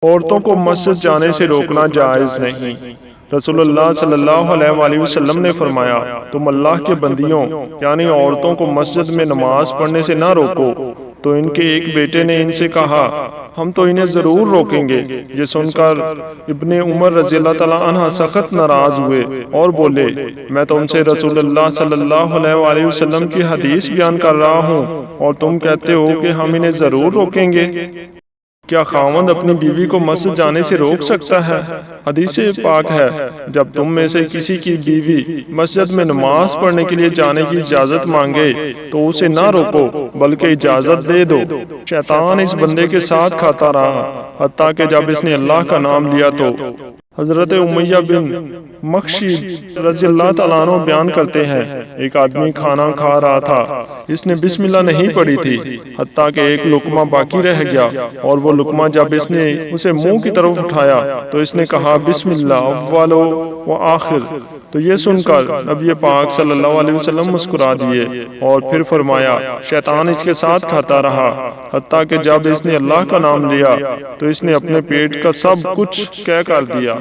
عورتوں کو مسجد جانے سے روکنا جائز نہیں۔ رسول اللہ صلی اللہ علیہ وآلہ وسلم نے فرمایا، تم اللہ کے بندیوں یعنی عورتوں کو مسجد میں نماز پڑھنے سے نہ روکو۔ تو ان کے ایک بیٹے نے ان سے کہا، ہم تو انہیں ضرور روکیں گے۔ یہ سن کر ابن عمر رضی اللہ تعالیٰ عنہ سخت ناراض ہوئے اور بولے، میں تم سے رسول اللہ صلی اللہ علیہ وآلہ وسلم کی حدیث بیان کر رہا ہوں اور تم کہتے ہو کہ ہم انہیں ضرور روکیں گے۔ کیا خاوند اپنی بیوی کو مسجد جانے سے روک سکتا ہے؟ حدیث پاک ہے، جب تم میں سے کسی کی بیوی مسجد میں نماز پڑھنے کے لیے جانے کی اجازت مانگے تو اسے نہ روکو بلکہ اجازت دے دو۔ شیطان اس بندے کے ساتھ کھاتا رہا حتیٰ کہ جب اس نے اللہ کا نام لیا تو حضرت امیہ بن مخشید رضی اللہ تعالیٰ عنہ بیان کرتے ہیں، ایک آدمی کھانا کھا رہا تھا، اس نے بسم اللہ نہیں پڑھی تھی حتیٰ کہ ایک لقمہ باقی رہ گیا، اور وہ لقمہ جب اس نے اسے منہ کی طرف اٹھایا تو اس نے کہا بسم اللہ اول و آخر۔ تو یہ سن کر نبی پاک صلی اللہ علیہ وسلم مسکرا دیے اور پھر فرمایا، شیطان اس کے ساتھ کھاتا رہا حتیٰ کہ جب اس نے اللہ کا نام لیا تو اس نے اپنے پیٹ کا سب کچھ کہہ کر دیا۔